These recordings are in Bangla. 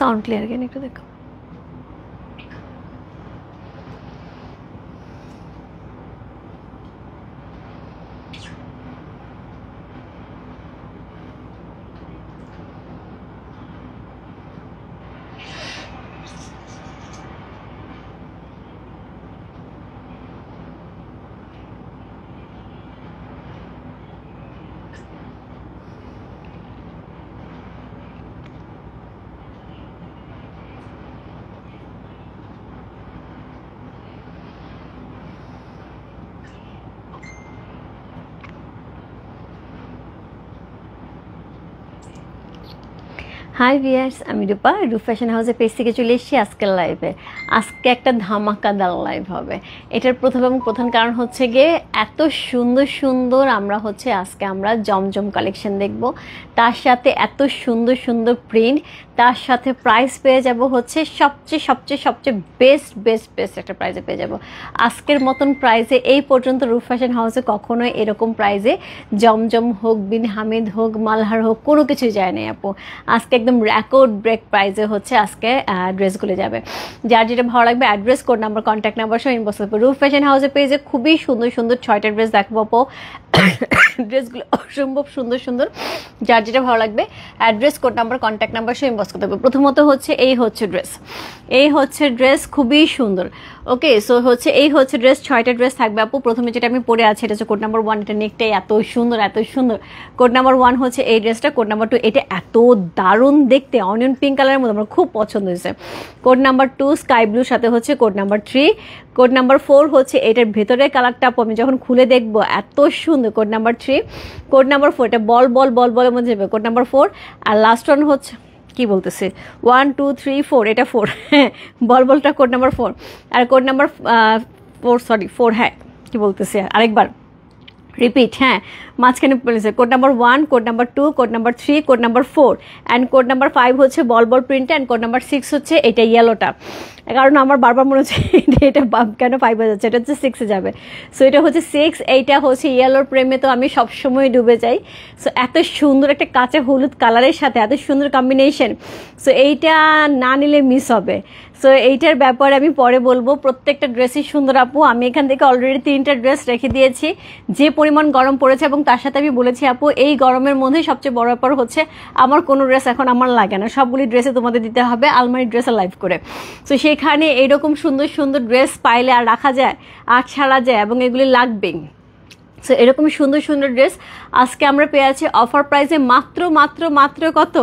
সাউন্ড ক্লিয়ার কেন একটু দেখো। হাই ভিয়ার্স, আমি রূপা ফ্যাশন হাউসের পেজ থেকে চলে এসেছি আজকের লাইভে। আজকে একটা ধামাকাদার লাইভ হবে। এটার প্রথম এবং প্রধান কারণ হচ্ছে গিয়ে এত সুন্দর সুন্দর আজকে আমরা জমজম কালেকশন দেখব, তার সাথে এত সুন্দর সুন্দর প্রিন্ট, তার সাথে প্রাইস পেয়ে যাব হচ্ছে সবচেয়ে সবচেয়ে সবচেয়ে বেস্ট বেস্ট বেস্ট একটা প্রাইসে পেয়ে যাব। আজকের মতন প্রাইসে এই পর্যন্ত ফ্যাশন হাউসে কখনোই এরকম প্রাইসে জমজম হোক, বিন হামিদ হোক, মালহার হোক, কোনো কিছুই যায় নাই আপু। আজকে একদম রেকর্ড ব্রেক প্রাইসে আজকে ড্রেসগুলো যাবে। যার যেটা ভালো লাগবে address, code number, contact number সহ ইনবক্স করবে। ফ্যাশন হাউসের পেজে খুবই সুন্দর সুন্দর 6টা ড্রেস দেখবো আপু। ড্রেসগুলো অসম্ভব সুন্দর সুন্দর। যার যেটা ভালো লাগবে address, code number, contact number সহ ইনবক্স করতে হবে। প্রথমত এই হচ্ছে ড্রেস খুবই সুন্দর। ওকে, সো এই হচ্ছে ড্রেস, 6টা ড্রেস থাকবে আপু। প্রথমে যেটা আমি পরে আছি এটা হচ্ছে কোড নাম্বার 1, এটা নেকটাই এত সুন্দর এত সুন্দর। কোড নাম্বার 1 হচ্ছে এই ড্রেসটা। কোড নাম্বার 2 এটা এত দারুণ দেখতে, অনিয়ন পিঙ্ক কালারের মধ্যে আমার খুব পছন্দ হয়েছে। কোড নাম্বার 2 স্কাই ব্লুর সাথে হচ্ছে কোড নাম্বার 3। কোড নাম্বার 4 হচ্ছে এটার ভেতরের কালারটা আপু আমি যখন খুলে দেখবো এত সুন্দর। Code number 3। কোড নাম্বার 4 এটা বল বল বল বলের মধ্যে যাবে। কোড নাম্বার 4 আর লাস্ট ওয়ান হচ্ছে কি বলতেছে 1 2 3 4, এটা 4। হ্যাঁ, বল বলটা কোড নাম্বার 4 আর কোড নাম্বার 4 হ্যাঁ কি বলতেছে আরেকবার রিপিট। হ্যাঁ, মাঝখানে বলেছে code number 1, code number 2, code number 3, code number 4 and code number 5 হচ্ছে ball ball print and code number 6 হচ্ছে এটা ইয়েলোটা। কারণ আমার বারবার মনে হচ্ছে এটা কেন 5 হয়ে যাচ্ছে, এটা হচ্ছে 6-এ যাবে। সো এটা হচ্ছে 6, এইটা হচ্ছে ইয়েলোর প্রেমে তো আমি সবসময় ডুবে যাই। সো এত সুন্দর একটা কাঁচা হলুদ কালারের সাথে এত সুন্দর কম্বিনেশন, সো এইটা না নিলে মিস হবে। সো এইটার ব্যাপারে আমি পরে বলবো। প্রত্যেকটা ড্রেসই সুন্দর আপু। আমি এখান থেকে অলরেডি 3টা ড্রেস রেখে দিয়েছি। যে পরিমাণ গরম পড়েছে এবং তার সাথে আমি বলেছি আপু এই গরমের মধ্যে সবচেয়ে বড় ব্যাপার হচ্ছে আমার কোনো ড্রেস এখন আমার লাগে না, সবগুলি ড্রেসে তোমাদের দিতে হবে আলমারি ড্রেসে লাইভ করে। সো সেখানে এইরকম সুন্দর সুন্দর ড্রেস পাইলে আর রাখা যায় আর ছাড়া যায় এবং এগুলি লাগবেই। সো এরকম সুন্দর সুন্দর ড্রেস আজকে আমরা পেয়ে আছি অফার প্রাইসে মাত্র মাত্র মাত্র কত,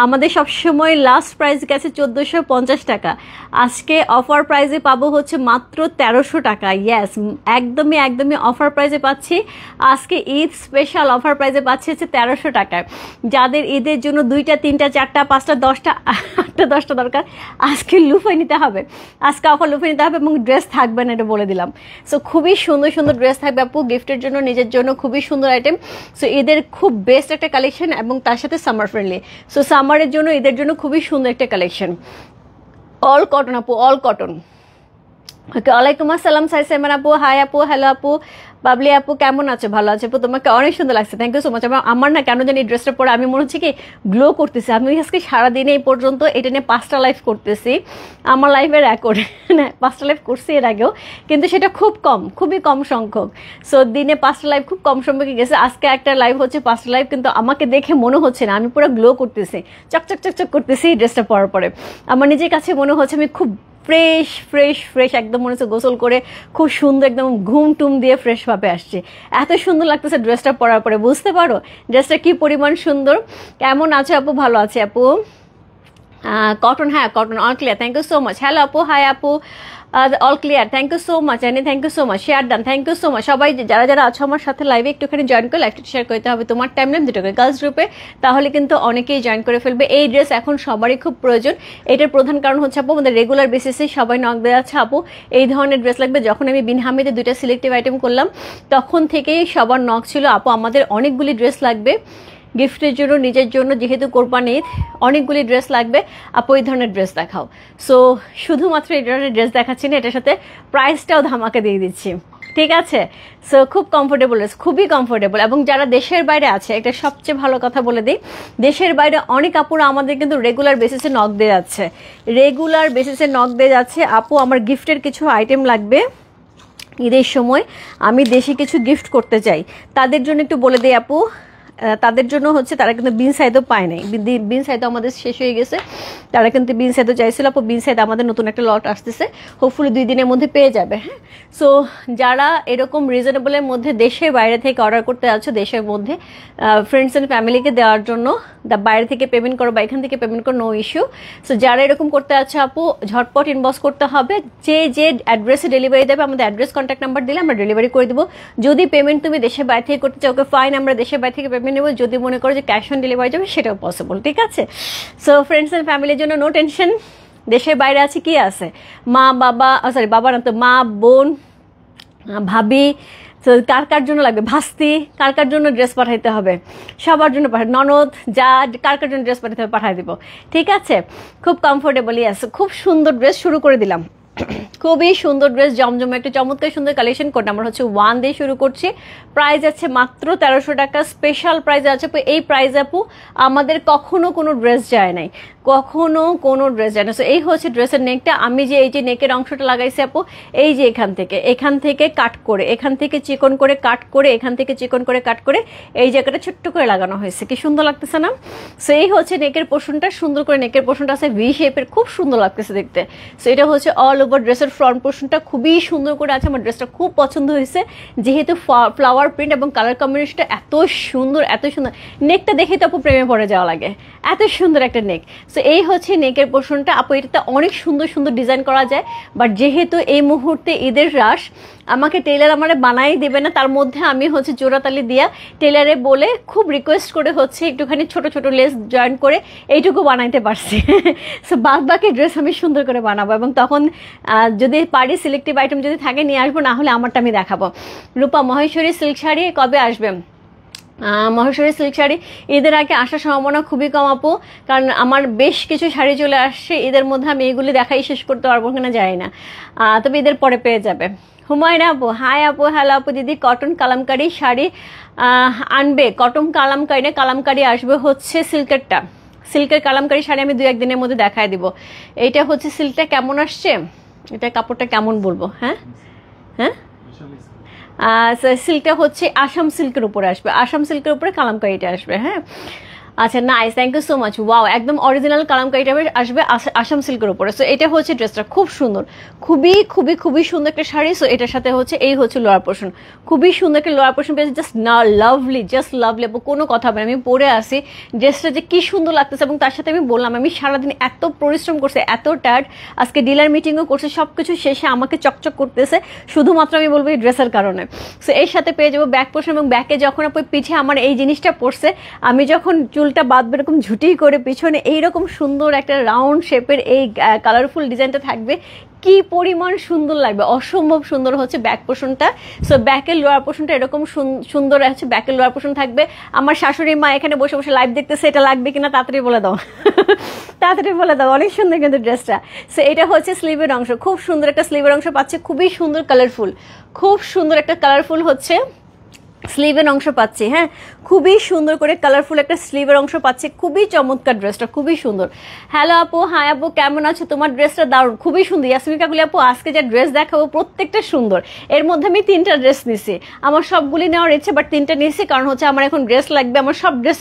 আমাদের সবসময় লাস্ট প্রাইস গেছে 1450 টাকা। আজকে অফার প্রাইসে পাবো হচ্ছে মাত্র 1300 টাকা। ইয়েস, একদমই একদমই অফার প্রাইসে পাচ্ছি। আজকে ঈদ স্পেশাল অফার প্রাইসে পাচ্ছি হচ্ছে 1300 টাকায়। যাদের ঈদের জন্য 2টা 3টা 4টা 5টা 10টা 8টা 10টা দরকার, আজকে লুফে নিতে হবে, আজকে অফার লুফে নিতে হবে এবং ড্রেস থাকবে না, এটা বলে দিলাম। সো খুবই সুন্দর সুন্দর ড্রেস থাকবে আপু, গিফটের জন্য, নিজের জন্য খুবই সুন্দর আইটেম। সো ঈদের খুব বেস্ট একটা কালেকশন এবং তার সাথে সামার ফ্রেন্ডলি। সো সামারের জন্য ঈদের জন্য খুবই সুন্দর একটা কালেকশন। অল কটন আপু, অল কটন। ওকে, ওয়ালাইকুম আসসালাম সাইসেমান আপু, হাই আপু, হ্যালো আপু, বাবলি আপু কেমন আছো? ভালো আছে আপু, তোমাকে অনেক সুন্দর লাগছে, থ্যাংক ইউ সো মাচ। আমার না কেন জানি ড্রেসটা পরে আমি মনে হচ্ছে কি গ্লো করতেছি। আমি আজকে সারাদিনে এই পর্যন্ত এটা নিয়ে 5টা লাইভ করতেছি, আমার লাইফের রেকর্ড। না, 5টা লাইভ করছি এর আগেও, কিন্তু সেটা খুব কম, খুবই কম সংখ্যক। সো দিনে 5টা লাইভ খুব কম সংখ্যক গেছে। আজকে একটা লাইভ হচ্ছে 5টা লাইভ, কিন্তু আমাকে দেখে মনে হচ্ছে না, আমি পুরো গ্লো করতেছি, চকচক চকচক করতেছি ড্রেসটা পরার পরে। আমার নিজের কাছে মনে হচ্ছে আমি খুব ফ্রেশ ফ্রেশ ফ্রেশ, একদম মনে হচ্ছে গোসল করে খুব সুন্দর একদম ঘুম টুম দিয়ে ফ্রেশভাবে আসছে। এত সুন্দর লাগতেছে ড্রেসটা পরার পরে, বুঝতে পারো ড্রেসটা কি পরিমাণ সুন্দর। কেমন আছে আপু? ভালো আছে আপু। কটন, হ্যাঁ cotton, all clear, thank you so much. Hello আপু, হাই আপু, all clear, thank you so much. Annie thank you so much, share done, thank you so much. সবাই যারা যারা আছো আমার সাথে লাইভে একটুখানি জয়েন করে লাইভটা শেয়ার করতে হবে তোমার টাইম লাইন দুটো করে গার্লস গ্রুপে, তাহলে কিন্তু অনেকেই জয়েন করে ফেলবে। এই ড্রেস এখন সবারই খুব প্রয়োজন। এটার প্রধান কারণ হচ্ছে আপু আমাদের রেগুলার বেসিসে সবাই নক দেওয়া আছে আপু এই ধরনের ড্রেস লাগবে। যখন আমি বিন হামিদে 2টা সিলেক্টিভ আইটেম করলাম তখন থেকেই সবার নক ছিল আপু আমাদের অনেকগুলি ড্রেস লাগবে গিফটের জন্য, নিজের জন্য, যেহেতু কোরবানি ঈদ অনেকগুলি ড্রেস লাগবে আপু, এই ধরনের ড্রেস দেখাও। সো শুধুমাত্র এই ধরনের ড্রেস দেখাচ্ছি না, এটার সাথে প্রাইসটাও ধামাকা দিয়ে দিচ্ছি। ঠিক আছে। সো খুব কমফোর্টেবল ড্রেস, খুবই কমফোর্টেবল। এবং যারা দেশের বাইরে আছে, একটা সবচেয়ে ভালো কথা বলে দিই, দেশের বাইরে অনেক আপুরা আমাদের কিন্তু রেগুলার বেসিসে নক দিয়ে যাচ্ছে, রেগুলার বেসিসে নক দিয়ে যাচ্ছে, আপু আমার গিফটের কিছু আইটেম লাগবে ঈদের সময়, আমি দেশে কিছু গিফট করতে চাই। তাদের জন্য একটু বলে দিই আপু, তাদের জন্য হচ্ছে তারা কিন্তু বিন সাইদও পায় নাই, বিন সাইদ আমাদের শেষ হয়ে গেছে, তারা কিন্তু বিন সাইদও চাইছিল। আপু বিন সাইদ আমাদের নতুন একটা লট আসতেছে, হোপফুলি 2 দিনের মধ্যে পেয়ে যাবে। হ্যাঁ, সো যারা এরকম রিজনেবলের মধ্যে দেশের বাইরে থেকে অর্ডার করতে যাচ্ছ, দেশের মধ্যে ফ্রেন্ডস অ্যান্ড ফ্যামিলিকে দেওয়ার জন্য, বাইরে থেকে পেমেন্ট করো বা এখান থেকে পেমেন্ট করো, নো ইস্যু। সো যারা এরকম করতে যাচ্ছে আপু, ঝটপট ইনবক্স করতে হবে। যে যে অ্যাড্রেসে ডেলিভারি দেবে আমাদের অ্যাড্রেস কন্ট্যাক্ট নাম্বার দিলে আমরা ডেলিভারি করে দেবো। যদি পেমেন্ট তুমি দেশের বাইরে থেকে করতে চাও, ওকে ফাইন, আমরা দেশের বাইরে থেকে পেমেন্ট নেবো। যদি মনে করো যে ক্যাশ অন ডেলিভারি যাবে, সেটাও পসিবল, ঠিক আছে। সো ফ্রেন্ডস অ্যান্ড ফ্যামিলির জন্য নো টেনশন। দেশের বাইরে আছে কি আছে, মা বাবা, সরি বাবা না তো, মা বোন ভাবি, তো কার কার জন্য লাগবে, ভাস্তি, কার কার জন্য ড্রেস পাঠাইতে হবে, সবার জন্য পাঠাই, ননদ যা কার কার জন্য ড্রেস পাঠাইতে হবে পাঠাই দিব, ঠিক আছে। খুব কমফোর্টেবলি আছে, খুব সুন্দর ড্রেস শুরু করে দিলাম, খুবই সুন্দর ড্রেস, জমজমে একটা চমৎকার সুন্দর কালেকশন। কোড নাম্বার হচ্ছে 1 দিয়ে শুরু করছি, প্রাইস আছে মাত্র 1300 টাকা, স্পেশাল প্রাইস আছে। এই প্রাইস আপু আমাদের কখনো কোনো ড্রেস যায় নাই, কখনো কোনো ড্রেস যায় না। সো এই হচ্ছে ড্রেসের নেকটা। আমি যে এই যে নেকের অংশটা লাগাইছি আপু, এই যে এখান থেকে কাট করে, এখান থেকে চিকন করে কাট করে, এখান থেকে চিকন করে কাট করে এই জায়গাটা ছোট্ট করে লাগানো হয়েছে, কি সুন্দর লাগতেছে না। সো এই হচ্ছে নেকের পোর্শনটা, সুন্দর করে নেকের পোর্শনটা আছে ভি শেপের, খুব সুন্দর লাগতেছে দেখতে। সো এটা হচ্ছে অল ওভার ড্রেসের ফ্রন্ট পোর্শনটা, খুবই সুন্দর করে আছে। আমার ড্রেসটা খুব পছন্দ হয়েছে, যেহেতু ফ্লাওয়ার প্রিন্ট এবং কালার কম্বিনেশনটা এত সুন্দর, এত সুন্দর। নেকটা দেখে তো আপু প্রেমে পড়ে যাওয়া লাগে, এত সুন্দর একটা নেক। সো এই হচ্ছে নেকের পোর্শনটা আপু, এটাতে অনেক সুন্দর সুন্দর ডিজাইন করা যায়, বাট যেহেতু এই মুহূর্তে ঈদের রাশ, আমাকে টেলার আমার বানাই দেবে না, তার মধ্যে আমি হচ্ছে জোড়াতালি দিয়া টেলারে বলে খুব রিকোয়েস্ট করে হচ্ছে একটুখানি ছোট ছোট লেস জয়েন করে এইটুকু বানাইতে পারছি। সো বাদ বাকি ড্রেস আমি সুন্দর করে বানাবো, এবং তখন যদি পারি সিলেক্টিভ আইটেম যদি থাকে নিয়ে আসবো, না হলে আমারটা আমি দেখাবো। রূপা মহেশ্বরী সিল্ক শাড়ি কবে আসবে? মহেশ্বরী সিল্ক শাড়ি ঈদের আগে আসার সম্ভাবনা খুবই কম আপু, কারণ আমার বেশ কিছু শাড়ি চলে আসছে ঈদের মধ্যে, আমি এগুলি দেখাই শেষ করতে পারবো কিনা জানি না, তবে ঈদের পরে পেয়ে যাবে। হুমায়রা আপু, হাই আপু, হ্যালো আপু দিদি, কটন কালামকারি শাড়ি আনবে? কটন কালামকারি না, কালামকারি আসবে হচ্ছে সিল্কেরটা, সিল্কের কালামকারি শাড়ি আমি 2-1 দিনের মধ্যে দেখায় দিব। এইটা হচ্ছে সিল্কটা কেমন আসছে, এটা কাপড়টা কেমন বলবো, হ্যাঁ হ্যাঁ, সিল্কটা হচ্ছে আসাম সিল্কের উপরে আসবে, আসাম সিল্কের উপরে কালামকারিটা আসবে। হ্যাঁ, আচ্ছা nice, thank you so much. Wow, একদম অরিজিনাল কালামকারিটা আসবে আসাম সিল্কের উপরে। সো এটা হচ্ছে ড্রেসটা, খুব সুন্দর, খুবই খুবই খুবই সুন্দর একটা শাড়ি। সো এটার সাথে হচ্ছে এই হচ্ছে লোয়ার পোর্শন, খুবই সুন্দর একটা লোয়ার পোর্শন পেয়েছে, জাস্ট না লাভলি, জাস্ট লাভলি আপু, কোনো কথা হবে না। আমি পরে আসি ড্রেসটা যে কি সুন্দর লাগতেছে, এবং তার সাথে আমি বললাম আমি সারাদিন এত পরিশ্রম করছি, এত টায়ার্ড, আজকে ডিলার মিটিংও করছে, সব কিছু শেষে আমাকে চকচক করতেছে শুধুমাত্র আমি বলবো এই ড্রেসের কারণে। সো এর সাথে পেয়ে যাবো ব্যাক পোর্শন, এবং ব্যাকে যখন আপু পিঠে আমার এই জিনিসটা পড়ছে, আমি যখন চুলটা বাঁধবে এরকম ঝুটি করে পিছনে এইরকম সুন্দর একটা রাউন্ড শেপের এই কালারফুল ডিজাইনটা থাকবে, কি পরিমাণ সুন্দর লাগবে, অসম্ভব সুন্দর হচ্ছে ব্যাক পোর্শনটা। সো ব্যাকের লোয়ার পোর্শনটা এরকম সুন্দর আছে, ব্যাকের লোয়ার পোর্শন থাকবে। আমার শাশুড়ি মা এখানে বসে বসে লাইভ দেখতেছে, এটা লাগবে কিনা তাড়াতাড়ি বলে দাও, তাড়াতাড়ি বলে দাও, অনেক সুন্দর কিন্তু ড্রেসটা। সো এটা হচ্ছে স্লিভের অংশ, খুব সুন্দর একটা স্লিভের অংশ পাচ্ছে, খুবই সুন্দর কালারফুল, খুব সুন্দর একটা কালারফুল হচ্ছে স্লিভের অংশ পাচ্ছি। হ্যাঁ, খুবই সুন্দর করে কালারফুল একটা স্লিভের অংশ পাচ্ছি, খুবই চমৎকার ড্রেসটা, খুবই সুন্দর। হ্যালো আপু, হাই আপু, কেমন আছো? তোমার ড্রেসটা দারুণ, খুবই সুন্দর। ইয়াসমিন কাকুলি আপু, আজকে যা ড্রেস দেখাবো প্রত্যেকটা সুন্দর, এর মধ্যে আমি 3টা ড্রেস নিছি, আমার সবগুলি নেওয়ার ইচ্ছে, বাট 3টা নিয়েছি কারণ হচ্ছে আমার এখন ড্রেস লাগবে, আমার সব ড্রেস,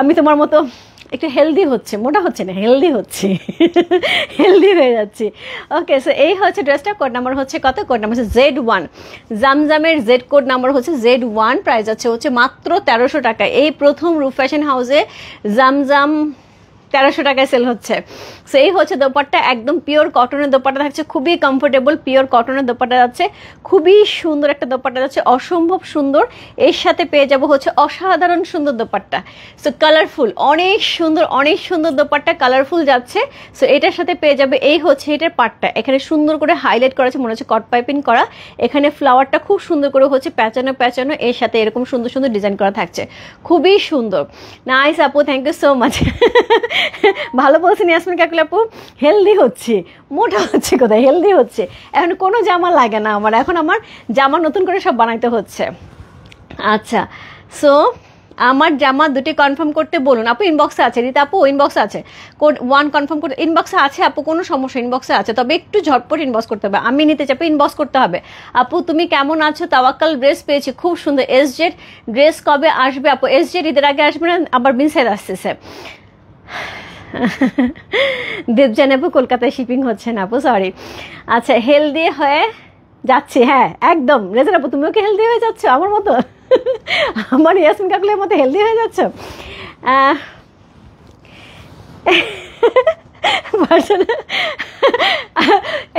আমি তোমার মতো একটু হেলদি হচ্ছে, মোটা হচ্ছে না, হেলদি হচ্ছে, হেলদি হয়ে যাচ্ছি। ওকে, সো এই হচ্ছে ড্রেসটা, কোড নাম্বার হচ্ছে কত? কোড নাম্বার হচ্ছে Z1, জামজামের জেড কোড নাম্বার হচ্ছে Z1, প্রাইস হচ্ছে মাত্র 1300 টাকা। এই প্রথম রূপ ফ্যাশন হাউসে জামজাম 1300 টাকায় সেল হচ্ছে। সো এই হচ্ছে দোপাট্টা, একদম পিওর কটনের দোপাট্টা থাকছে, খুবই কমফোর্টেবল পিওর কটনের দোপাট্টা যাচ্ছে, খুবই সুন্দর একটা দোপাট্টা যাচ্ছে, অসম্ভব সুন্দর। এর সাথে পেয়ে যাব হচ্ছে অসাধারণ সুন্দর দোপাট্টা, সো কালারফুল, অনেক সুন্দর, অনেক সুন্দর দোপাট্টা, কালারফুল যাচ্ছে। সো এটার সাথে পেয়ে যাবে এই হচ্ছে এটার পাটটা, এখানে সুন্দর করে হাইলাইট করা আছে, মনে হচ্ছে কট পাইপিং করা, এখানে ফ্লাওয়ারটা খুব সুন্দর করে হচ্ছে প্যাচানো প্যাচানো, এর সাথে এরকম সুন্দর সুন্দর ডিজাইন করা থাকছে, খুবই সুন্দর। নাইস আপু, থ্যাংক ইউ সো মাচ। ভালো বলছেন ইয়াসমিন কাকুল আপু, হেলদি হচ্ছে, মোটা হচ্ছে, কোথায় হেলদি হচ্ছে। এখন কোনো জামা লাগে না আমার, এখন আমার জামা নতুন করে সব বানাইতে হচ্ছে। আচ্ছা, সো আমার জামা দুটি কনফার্ম করতে বলুন আপু। ইনবক্সে আছে রীতা আপু, ইনবক্সে আছে কোড 1 কনফার্ম করতে, ইনবক্সে আছে আপু, কোনো সমস্যা, ইনবক্সে আছে, তবে একটু ঝটপট ইনবক্স করতে হবে, আমি নিতে চাই, ইনবক্স করতে হবে। আপু তুমি কেমন আছো? তাওয়াক্কাল ড্রেস পেয়েছি, খুব সুন্দর। এসজেড ড্রেস কবে আসবে আপু? এসজেড ঈদের আগে আসবে না, আবার মিসের আসতেছে। দেবজান আপু কলকাতায় শিপিং হচ্ছে না আপু, সরি। আচ্ছা, হেলদি হয়ে যাচ্ছে, হ্যাঁ একদম। রেজান আপু তুমিও কি হেলদি হয়ে যাচ্ছ আমার মতো? আমার ইয়াসমিন কাকুলের মতো হেলদি হয়ে যাচ্ছ?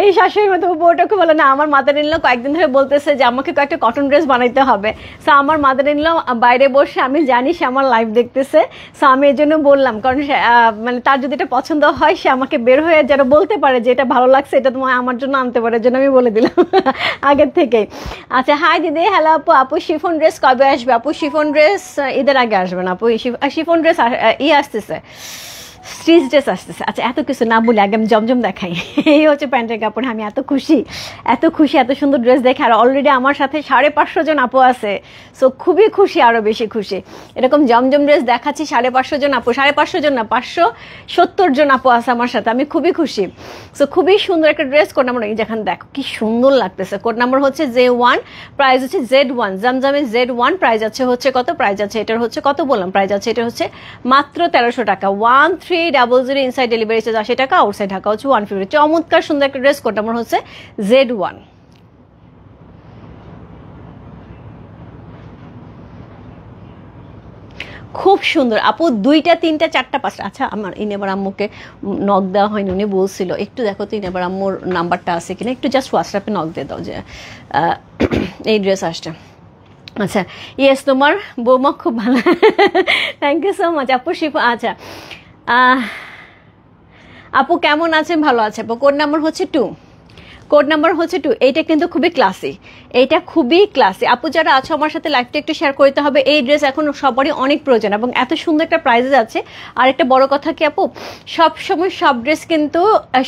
এই শাশুড়ির মতো বউটা খুব ভালো না। আমার মাদার ইন ল কয়েকদিন ধরে বলতেছে যে আমাকে কয়েকটা কটন ড্রেস বানাইতে হবে। সো আমার মাদার ইন ল বাইরে বসে, আমি জানি সে আমার লাইভ দেখতেছে, সো আমি এই জন্য বললাম, কারণ মানে তার যদি এটা পছন্দ হয় সে আমাকে বের হয়ে যেন বলতে পারে যে এটা ভালো লাগছে, এটা তোমার আমার জন্য আনতে পারে, জন্য আমি বলে দিলাম আগের থেকেই। আচ্ছা, হাই দিদি, হ্যালো আপু। আপু শিফন ড্রেস কবে আসবে আপু? শিফন ড্রেস ঈদের আগে আসবে না আপু, শিফন ড্রেস আসতেছে, স্ট্রিচ ড্রেস আসতেছে। আচ্ছা, এত কিছু না বলে আগে আমি জমজম দেখাই। এই হচ্ছে প্যান্টের কাপড়। আমি এত খুশি, এত খুশি, এত সুন্দর ড্রেস দেখে। আর অলরেডি আমার সাথে 550 জন আপু আছে, সো খুবই খুশি, আরও বেশি খুশি। এরকম জমজম ড্রেস দেখাচ্ছি, 550 জন আপু, 550 জন না, 570 জন আপু আছে আমার সাথে, আমি খুবই খুশি। সো খুবই সুন্দর একটা ড্রেস। কোড নাম্বার যেখানে দেখো কি সুন্দর লাগতেছে। কোড নাম্বার হচ্ছে J1, প্রাইস হচ্ছে Z1, জমজমে Z1, প্রাইস আছে হচ্ছে কত? প্রাইস আছে এটার হচ্ছে কত বললাম? প্রাইস আছে এটা হচ্ছে মাত্র 1300 টাকা। 1300 ইনসাইড ডেলিভারি চার্জ 80 টাকা, আউটসাইড ঢাকা হচ্ছে 150। চমৎকার সুন্দর একটা ড্রেস। কোড নাম্বার হচ্ছে Z1। খুব সুন্দর আপু, 2টা 3টা 4টা 5টা। আচ্ছা, আমার ইনেবার আম্মুকে নক দেওয়া হয়নি, উনি বলছিল একটু দেখো তো ইনেবার আম্মুর নাম্বারটা আছে কিনা, একটু জাস্ট হোয়াটসঅ্যাপে নক দিয়ে দাও যে এই ড্রেস আসছে। আচ্ছা, ইয়েস, তোমার বৌমা খুব ভালো, থ্যাংক ইউ সো মাচ আপু। আচ্ছা আপু কেমন আছেন? ভালো আছে আপু। কোড নাম্বার হচ্ছে 2, কোড নাম্বার হচ্ছে 2। এইটা কিন্তু খুবই ক্লাসি, এইটা খুবই ক্লাসি। আপু যারা আছো আমার সাথে লাইভটা একটু শেয়ার করতে হবে। এই ড্রেস এখন সবারই অনেক প্রয়োজন এবং এত সুন্দর একটা প্রাইজে আছে। আর একটা বড় কথা কি আপু, সবসময় সব ড্রেস কিন্তু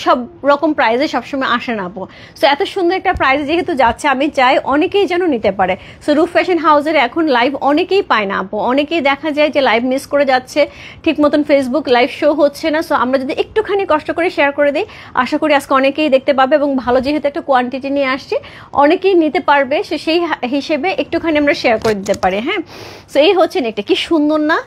সব রকম প্রাইজে সবসময় আসে না আপু। সো এত সুন্দর একটা প্রাইজে যেহেতু যাচ্ছে, আমি চাই অনেকেই যেন নিতে পারে। সো রূপ ফ্যাশন হাউসের এখন লাইভ অনেকেই পায় না আপু, অনেকেই দেখা যায় যে লাইভ মিস করে যাচ্ছে, ঠিক মতন ফেসবুক লাইভ শো হচ্ছে না। সো আমরা যদি একটুখানি কষ্ট করে শেয়ার করে দিই, আশা করি আজকে অনেকেই দেখতে পাবে এবং ভালো যেহেতু একটা কোয়ান্টিটি নিয়ে আসছি, অনেকেই নিতে পারবে। সো সেই হিসেবে একটুখানি আমরা শেয়ার করে দিতে পারি। হ্যাঁ, সো এই হচ্ছে একটা কি সুন্দর না,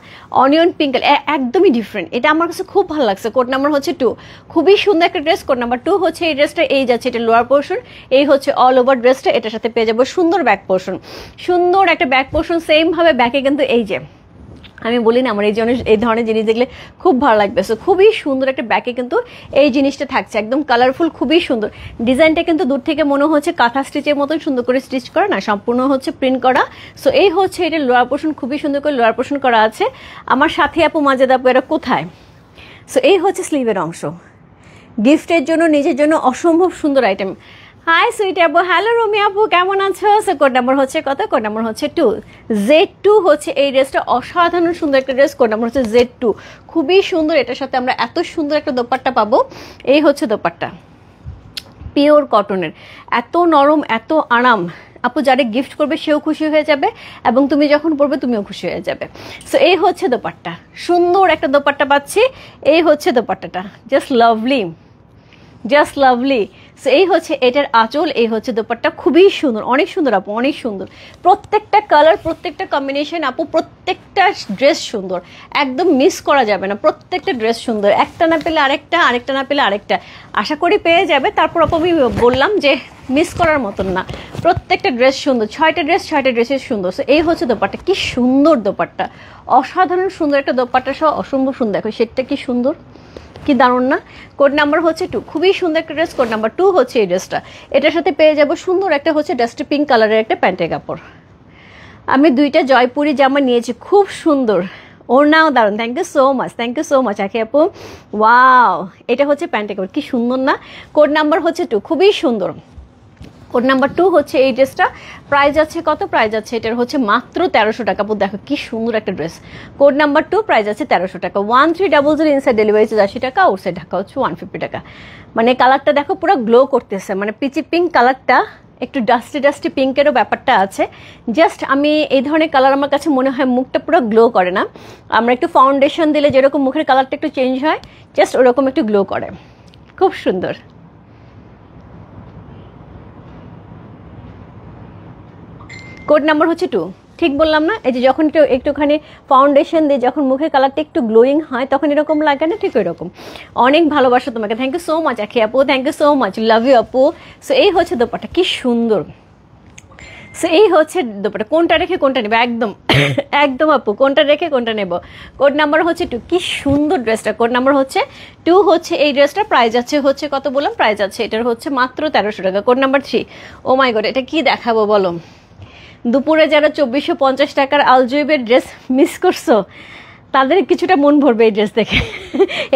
অনিয়ন পিঙ্ক, একদমই ডিফারেন্ট। এটা আমার কাছে খুব ভালো লাগছে। কোড নাম্বার হচ্ছে 2, খুবই সুন্দর একটা ড্রেস। কোড নাম্বার 2 হচ্ছে এই ড্রেসটা, এই যাচ্ছে এটা লোয়ার পোর্শন, এই হচ্ছে অল ওভার ড্রেসটা। এটার সাথে পেয়ে যাবো সুন্দর ব্যাক পোর্শন, সুন্দর একটা ব্যাক পোর্শন। সেম ভাবে ব্যাকে কিন্তু এই যে আমি বলি না, আমার এই ধরনের জিনিস দেখলে খুব ভালো লাগবে। সো খুবই সুন্দর একটা ব্যাকে কিন্তু এই জিনিসটা থাকছে, একদম কালারফুল, খুবই সুন্দর। ডিজাইনটা কিন্তু দূর থেকে মনে হচ্ছে কাঁথা স্টিচের মতন সুন্দর করে স্টিচ করা না, সম্পূর্ণ হচ্ছে প্রিন্ট করা। সো এই হচ্ছে এটা লোয়ার পোর্শন, খুবই সুন্দর করে লোয়ার পোর্শন করা আছে। আমার সাথে আপু মাজেদ আপু এরা কোথায়? সো এই হচ্ছে স্লিভের অংশ, গিফটের জন্য, নিজের জন্য অসম্ভব সুন্দর আইটেম। হাই সুইট আপু, হ্যালো রমি আপু, কেমন আছো? সো কোড নাম্বার হচ্ছে কত? কোড নাম্বার হচ্ছে 2, Z2 হচ্ছে এই ড্রেসটা, অসাধারণ সুন্দর একটা ড্রেস। কোড নাম্বার হচ্ছে Z2, খুবই সুন্দর। এটার সাথে আমরা এত সুন্দর একটা দোপাট্টা পাবো। এই হচ্ছে দোপাট্টা, পিওর কটনের, এত নরম, এত আরাম। আপু যারা গিফট করবে সেও খুশি হয়ে যাবে এবং তুমি যখন পরবে তুমিও খুশি হয়ে যাবে। সো এই হচ্ছে দোপাট্টা, সুন্দর একটা দোপাট্টা পাচ্ছি। এই হচ্ছে দোপাট্টাটা, just lovely, just lovely. So এই হচ্ছে এটার আঁচল, এই হচ্ছে দোপাট্টা, খুবই সুন্দর, অনেক সুন্দর আপু, অনেক সুন্দর। প্রত্যেকটা কালার, প্রত্যেকটা কম্বিনেশন আপু, প্রত্যেকটা ড্রেস সুন্দর, একদম মিস করা যাবে না। প্রত্যেকটা ড্রেস সুন্দর, একটা না পেলে আরেকটা, আরেকটা না পেলে আরেকটা, আশা করি পেয়ে যাবে। তারপর আপু আমি বললাম যে মিস করার মতন না, প্রত্যেকটা ড্রেস সুন্দর, 6টা ড্রেস, 6টা ড্রেসের সুন্দর। সো এই হচ্ছে দোপাট্টা, কি সুন্দর দোপাট্টা, অসাধারণ সুন্দর একটা দোপাট্টা সহ, অসম্ভব সুন্দর। দেখো সেটটা কি সুন্দর, কি দারুণ না। কোড নাম্বার হচ্ছে 2, খুবই সুন্দর একটা ড্রেস। কোড নাম্বার 2 হচ্ছে এই ড্রেসটা, এটার সাথে পেয়ে যাবো সুন্দর একটা হচ্ছে ডাস্টি পিঙ্ক কালারের একটা প্যান্টের কাপড়। আমি 2টা জয়পুরি জামা নিয়েছি, খুব সুন্দর, ওর নাও দারুণ। Thank you so much, thank you so much Akhi আপু। ওয়াও, এটা হচ্ছে প্যান্টের কাপড়, কি সুন্দর না। কোড নাম্বার হচ্ছে 2, খুবই সুন্দর। কোড নাম্বার 2 হচ্ছে এই ড্রেসটা, প্রাইস আছে কত, প্রাইস আছে এটার হচ্ছে মাত্র 1300 টাকা। আপু দেখো কি সুন্দর একটা ড্রেস। কোড নাম্বার 2 প্রাইস আছে 1300 টাকা। 1300 ইনসাইড ডেলিভারি চার্জ 80 টাকা, আউটসাইড ঢাকা হচ্ছে 150 টাকা। মানে কালারটা দেখো পুরো গ্লো করতেছে, মানে পিচি পিঙ্ক কালারটা, একটু ডাস্টি পিঙ্কেরও ব্যাপারটা আছে। জাস্ট আমি এই ধরনের কালার আমার কাছে মনে হয় মুখটা পুরো গ্লো করে না, আমরা একটু ফাউন্ডেশন দিলে যেরকম মুখের কালারটা একটু চেঞ্জ হয়, জাস্ট ওরকম একটু গ্লো করে, খুব সুন্দর। কোড নাম্বার হচ্ছে 2, ঠিক বললাম না? এই যে যখন একটুখানি ফাউন্ডেশন দিয়ে যখন মুখের কালারটা একটু গ্লোয়িং হয় তখন এরকম লাগে না, ঠিক এরকম। অনেক ভালোবাসা তোমাকে, thank you so much Akhi আপু, thank you so much, love you আপু। সো এই হচ্ছে দোপাট্টা, কি সুন্দর। সো এই হচ্ছে দোপাট্টা, কোনটা রেখে কোনটা নেবে, একদম একদম আপু কোনটা রেখে কোনটা নেব। কোড নাম্বার হচ্ছে 2, কি সুন্দর ড্রেসটা। কোড নাম্বার হচ্ছে 2 হচ্ছে এই ড্রেসটা, প্রাইস আছে হচ্ছে কত বললাম, প্রাইস আছে এটার হচ্ছে মাত্র 1300 টাকা। কোড নাম্বার 3, ও মাই গড এটা কি দেখাবো বলো। দুপুরে যারা 2450 টাকার আলজুইবের ড্রেস মিস করছো তাদের কিছুটা মন ভরবে এই ড্রেস দেখে,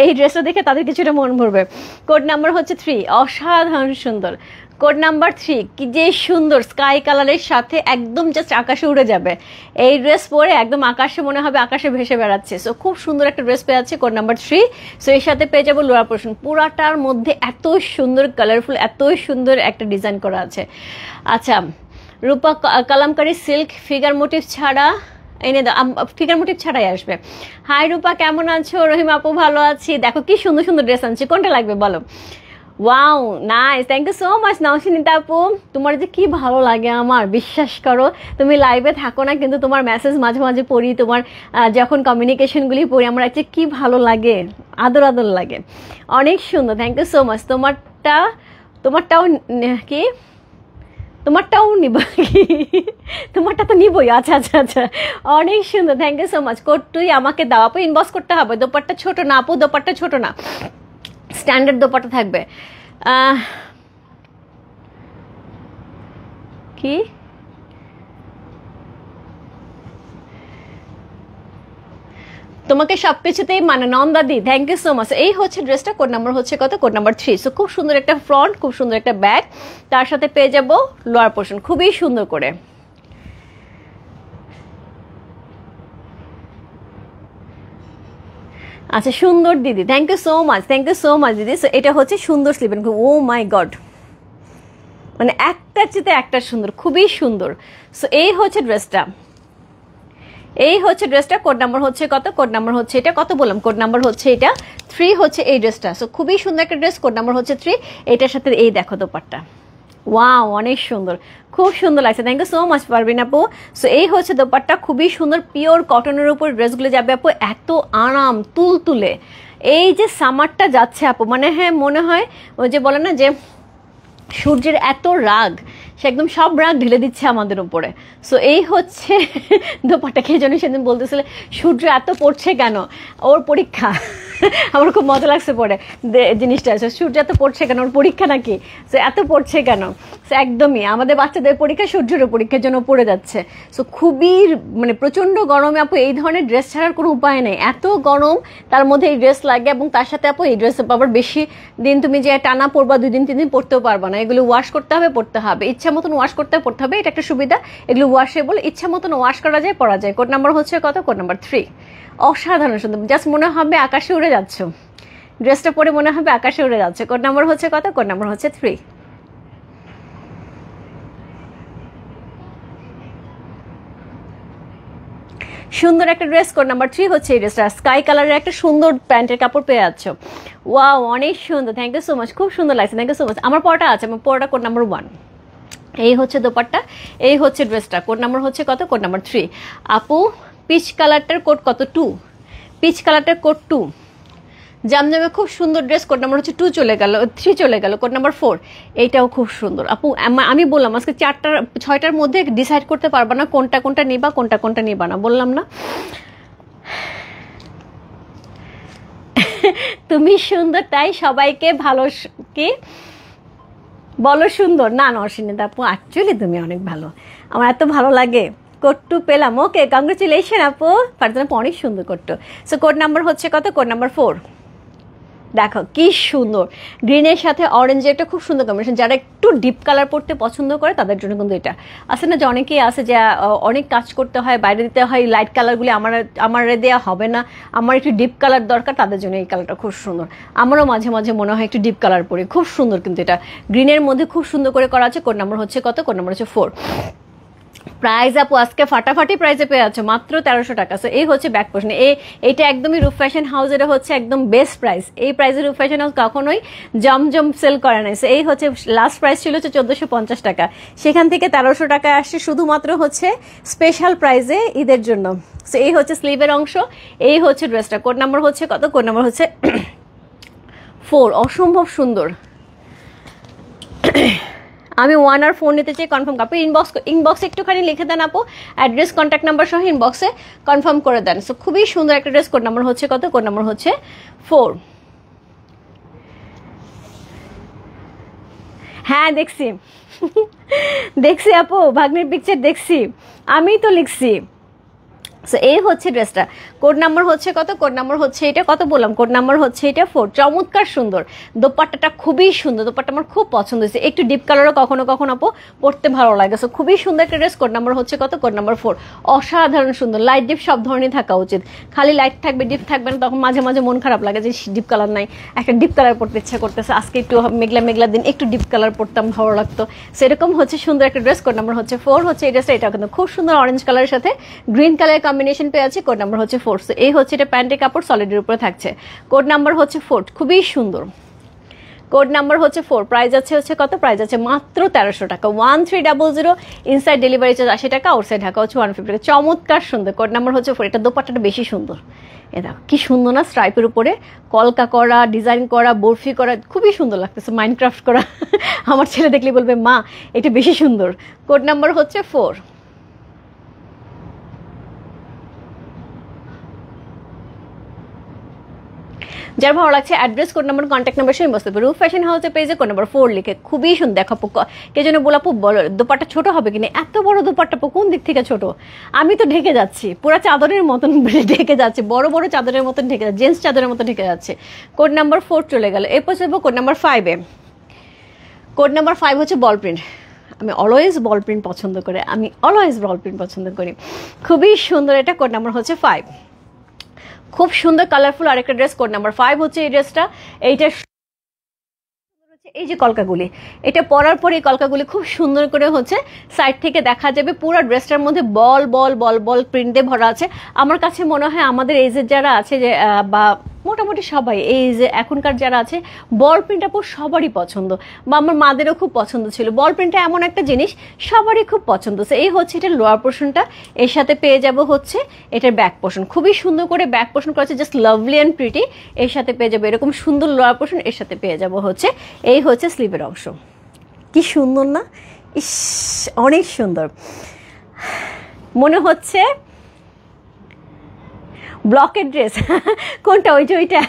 এই ড্রেসটা দেখে তাদের কিছুটা মন ভরবে। কোড নাম্বার হচ্ছে 3, অসাধারণ সুন্দর। কোড নাম্বার 3, কি যে সুন্দর স্কাই কালারের সাথে একদম জাস্ট আকাশে উড়ে যাবে এই ড্রেস পরে, একদম আকাশে মনে হবে আকাশে ভেসে বেড়াচ্ছে। সো খুব সুন্দর একটা ড্রেস পেয়ে যাচ্ছে কোড নাম্বার 3। সো এর সাথে পেয়ে যাবো লোয়ার পোর্শন, পুরাটার মধ্যে এত সুন্দর কালারফুল, এত সুন্দর একটা ডিজাইন করা আছে। আচ্ছা, রূপা কালামকারী সিল্ক ফিগার মোটিভ ছাড়া এনে দাও, ফিগার মোটিভ ছাড়াই আসবে। হাই রূপা কেমন আছো? রহিম আপু ভালো আছি। দেখো কি সুন্দর সুন্দর ড্রেস আনছি, কোনটা লাগবে বলো। Wow nice, thank you so much Nowshinita আপু, তোমার যে কি ভালো লাগে আমার, বিশ্বাস করো তুমি লাইভে থাকো না কিন্তু তোমার মেসেজ মাঝে মাঝে পড়ি, তোমার যখন কমিউনিকেশনগুলি পড়ি আমার একটা কি ভালো লাগে, আদর আদর লাগে, অনেক সুন্দর, থ্যাংক ইউ সো মাচ। তোমারটাও কি, তোমারটাও নিব কি, তোমারটা তো নিবই, আচ্ছা আচ্ছা আচ্ছা, অনেক সুন্দর, থ্যাংক ইউ সো মাচ। তুই আমাকে দাও আপু, ইনবক্স করতে হবে। দোপাট্টা ছোট না আপু, দোপাট্টা ছোট না, স্ট্যান্ডার্ড দোপাট্টা থাকবে। কি তোমাকে সবকিছুতেই মানে নন্দাদি, থ্যাংক ইউ সো মাচ। এই হচ্ছে ড্রেসটা, কোড নাম্বার হচ্ছে কত, কোড নাম্বার 3। সো খুব সুন্দর একটা ফ্রন্ট, খুব সুন্দর একটা ব্যাক, তার সাথে পেয়ে যাব লোয়ার পোর্শন খুবই সুন্দর করে। আচ্ছা সুন্দর দিদি, thank you so much, thank you so much দিদি। সো এটা হচ্ছে সুন্দর স্লিভ, ও মাই গড, মানে একটার চেয়ে একটা সুন্দর, খুবই সুন্দর। সো এই হচ্ছে ড্রেসটা, এই হচ্ছে ড্রেসটা। কোড নাম্বার হচ্ছে কত, কোড নাম্বার হচ্ছে এটা, কত বললাম, কোড নাম্বার হচ্ছে এটা 3 হচ্ছে এই ড্রেসটা। সো খুবই সুন্দর একটা ড্রেস, কোড নাম্বার হচ্ছে 3। এটার সাথে এই দেখো দোপাট্টা, ওয়াও অনেক সুন্দর, খুব সুন্দর লাগছে, thank you so much Parveen আপু। সো এই হচ্ছে দোপাট্টা, খুবই সুন্দর পিওর কটনের উপর ড্রেসগুলো যাবে আপু, এত আরাম তুলতুলে। এই যে সামারটা যাচ্ছে আপু, মানে হ্যাঁ মনে হয় ওই যে বলে না যে সূর্যের এত রাগ, সে একদম সব রাগ ঢেলে দিচ্ছে আমাদের উপরে। সো এই হচ্ছে দোপাট্টা। কে জানি সেদিন বলতেছিলে সূর্য এত পড়ছে কেন, ওর পরীক্ষা। আমার খুব মজা লাগছে পরে জিনিসটা, সূর্য এত পড়ছে কেন, ওর পরীক্ষা নাকি, সো এত পড়ছে কেন। সো একদমই আমাদের বাচ্চাদের পরীক্ষা সূর্যের পরীক্ষার জন্য পড়ে যাচ্ছে। সো খুবই মানে প্রচণ্ড গরমে আপু এই ধরনের ড্রেস ছাড়ার কোনো উপায় নেই, এত গরম তার মধ্যে এই ড্রেস লাগে, এবং তার সাথে আপু এই ড্রেস আবার বেশি দিন তুমি যে টানা পরবা 2 দিন 3 দিন পরতেও পারবা না, এগুলো ওয়াশ করতে হবে, পড়তে হবে, ইচ্ছা মতন ওয়াশ করতে পড়তে হবে, এটা একটা সুবিধা। এগুলো ওয়াশেবল, ইচ্ছা মতন ওয়াশ করা যায়, পরা যায়। কোড নাম্বার হচ্ছে কত, কোড নাম্বার 3। অসাধারণ সুন্দর, জাস্ট মনে হবে আকাশে উড়ে যাচ্ছ, ড্রেসটা পরে মনে হবে আকাশে উড়ে যাচ্ছে। কোড নাম্বার হচ্ছে কত, কোড নাম্বার হচ্ছে 3। সুন্দর একটা ড্রেস, কোড নাম্বার 3 হচ্ছে এই ড্রেসটা, স্কাই কালারের একটা সুন্দর প্যান্টের কাপড় পেয়ে যাচ্ছ, ওয়াও অনেক সুন্দর, থ্যাংক ইউ সো মাচ, খুব সুন্দর লাগছে, থ্যাংক ইউ সো মাচ। আমার পরটা আছে, আমার পরটা কোড নাম্বার 1। এই হচ্ছে দোপাট্টা, এই হচ্ছে ড্রেসটা, কোড নাম্বার হচ্ছে কত, কোড নাম্বার 3। আপু পিচ কালারটার কোড কত, 2, পিচ কালারটার কোড 2। জামজামে খুব সুন্দর ড্রেস, কোড নাম্বার হচ্ছে 2 চলে গেল, 3 চলে গেল, কোড নাম্বার 4। এইটাও খুব সুন্দর আপু, আমি বললাম আজকে 6টার মধ্যে ডিসাইড করতে পারবা না কোনটা কোনটা নিবা, কোনটা কোনটা নিবা না, বললাম না। তুমি সুন্দর তাই সবাইকে ভালো কি বলো সুন্দর না, নরসিংদীপ আপু অ্যাকচুয়ালি তুমি অনেক ভালো, আমার এত ভালো লাগে। কোড 2 পেলাম, ওকে কংগ্রেচুলেশন আপু, ফারজানা আপু অনেক সুন্দর কোড 2। সো কোড নাম্বার হচ্ছে কত, কোড নাম্বার 4। দেখো কি সুন্দর, গ্রিনের সাথে অরেঞ্জের একটা খুব সুন্দর কম্বিনেশন। যারা একটু ডিপ কালার পরতে পছন্দ করে তাদের জন্য কিন্তু এটা আছে না, যে অনেকেই আছে যে অনেক কাজ করতে হয়, বাইরে দিতে হয়, লাইট কালারগুলি আমার দেওয়া হবে না, আমার একটু ডিপ কালার দরকার, তাদের জন্য এই কালারটা খুব সুন্দর। আমারও মাঝে মাঝে মনে হয় একটু ডিপ কালার পরি, খুব সুন্দর। কিন্তু এটা গ্রিনের মধ্যে খুব সুন্দর করে করা আছে। কোড নাম্বার হচ্ছে কত? কোড নাম্বার হচ্ছে 4। প্রাইস আপু আজকে ফাটাফাটি প্রাইসে পেয়ে যাচ্ছে মাত্র 1300 টাকা। সো এই হচ্ছে ব্যাক পোর্শন। এইটা একদমই রূপ ফ্যাশন হাউসের হচ্ছে একদম বেস্ট প্রাইস। এই প্রাইসে রূপ ফ্যাশন হাউস কখনোই জমজম সেল করে নাই। সো এই হচ্ছে লাস্ট প্রাইস ছিল হচ্ছে 1450 টাকা, সেখান থেকে 1300 টাকা আসছে শুধুমাত্র হচ্ছে স্পেশাল প্রাইসে ঈদের জন্য। সো এই হচ্ছে স্লিভের অংশ, এই হচ্ছে ড্রেসটা। কোড নাম্বার হচ্ছে কত? কোড নাম্বার হচ্ছে 4। অসম্ভব সুন্দর। আমি 1 আর 4 নিতে চাই, কনফার্ম আপু ইনবক্সে একটুখানি লিখে দেন আপু, অ্যাড্রেস কন্ট্যাক্ট নাম্বার সহ ইনবক্সে কনফার্ম করে দেন। সো খুবই সুন্দর একটা ড্রেস। কোড নাম্বার হচ্ছে কত? কোড নাম্বার হচ্ছে 4। হ্যাঁ দেখছি দেখছি আপু, ভাগ্নের পিকচার দেখছি, আমি তো লিখছি। সো এই হচ্ছে ড্রেসটা। কোড নাম্বার হচ্ছে কত? কোড নাম্বার হচ্ছে এটা, কত বললাম? কোড নাম্বার হচ্ছে এটা 4। চমৎকার সুন্দর, দোপাট্টাটা খুবই সুন্দর, দোপাট্টা আমার খুব পছন্দ হয়েছে। একটু ডিপ কালারও কখনো কখনো আপু পড়তে ভালো লাগে। সো খুবই সুন্দর একটা ড্রেস। কোড নাম্বার হচ্ছে কত? Code number 4। অসাধারণ সুন্দর, লাইট ডিপ সব ধরনের থাকা উচিত। খালি লাইট থাকবে ডিপ থাকবে না, তখন মাঝে মাঝে মন খারাপ লাগে যে ডিপ কালার নাই, একটা ডিপ কালার পড়তে ইচ্ছা করতেছে, আজকে একটু মেঘলা মেঘলা দিন একটু ডিপ কালার পড়তাম, ভালো লাগতো। সেরকম হচ্ছে সুন্দর একটা ড্রেস। কোড নাম্বার হচ্ছে 4 হচ্ছে এই ড্রেসটা। এটা কিন্তু খুব সুন্দর অরেঞ্জ কালারের সাথে গ্রিন কালারের কম্বিনেশন পেয়ে আছে। কোড নাম্বার হচ্ছে 4। এই হচ্ছে এটা প্যান্টের কাপড়, সলিডের উপরে থাকছে। কোড নাম্বার হচ্ছে 4, খুবই সুন্দর। কোড নাম্বার হচ্ছে 4। প্রাইস হচ্ছে কত? প্রাইস আছে মাত্র 1300 টাকা। 1300। ইনসাইড ডেলিভারি চার্জ 80 টাকা, আউটসাইড ঢাকা হচ্ছে 150 টাকা। চমৎকার সুন্দর। কোড নাম্বার হচ্ছে 4। এটা দোপাট্টাটা বেশি সুন্দর, এ দেখো কি সুন্দর না, স্ট্রাইপের উপরে কলকা করা, ডিজাইন করা, বরফি করা, খুবই সুন্দর লাগতেছে, মাইনক্রাফট করা। আমার ছেলে দেখলে বলবে মা এটা বেশি সুন্দর। কোড নাম্বার হচ্ছে 4। যার ভালো লাগছে address, code number, contact number সঙ্গে বসতে পারবে। রূপ ফ্যাশন হাউসের পেজে কোড নাম্বার 4 লিখে খুবই সুন্দর। দেখাপো কে যেন বলাপু বলো দোপাট্টা ছোট হবে কিনা, এত বড় দোপাট্টা কোন দিক থেকে ছোট? আমি তো ঢেকে যাচ্ছি, পুরো চাদরের মতন ঢেকে যাচ্ছে, বড় বড় চাদরের মতন ঢেকে যাচ্ছে, জেন্টস চাদরের মতন ঢেকে যাচ্ছে। কোড নাম্বার 4 চলে গেল। এরপর চলবো কোড নাম্বার 5-এ। কোড নাম্বার 5 হচ্ছে বল প্রিন্ট। আমি অলওয়েজ বল প্রিন্ট পছন্দ করি, খুবই সুন্দর এটা। কোড নাম্বার হচ্ছে 5। খুব সুন্দর কালারফুল আরেকটা ড্রেস। কোড নাম্বার 5 হচ্ছে এই ড্রেসটা। এইটা এই যে কলকাগুলি, এটা পরার পরে এই কলকাগুলি খুব সুন্দর করে হচ্ছে সাইড থেকে দেখা যাবে। পুরো ড্রেসটার মধ্যে বল বল বল বল প্রিন্টে ভরা আছে। আমার কাছে মনে হয় আমাদের এজের যারা আছে যে বা মোটামুটি সবাই এই যে এখনকার যারা আছে বল প্রিন্ট আপু সবারই পছন্দ, বা আমার মাদেরও খুব পছন্দ ছিল। বল প্রিন্টটা এমন একটা জিনিস সবারই খুব পছন্দ। এই হচ্ছে এটা লোয়ার পোর্শনটা, এর সাথে পেয়ে যাব হচ্ছে এটার ব্যাক পোর্শন। খুবই সুন্দর করে ব্যাক পোর্শন করা আছে, জাস্ট লাভলি অ্যান্ড প্রিটি। এর সাথে পেয়ে যাবো এরকম সুন্দর লোয়ার পোর্শন, এর সাথে পেয়ে যাব হচ্ছে এই হচ্ছে স্লিভের অংশ। কি সুন্দর না, ইস অনেক সুন্দর। মনে হচ্ছে ব্লকের ড্রেস। কোনটা? ওইটা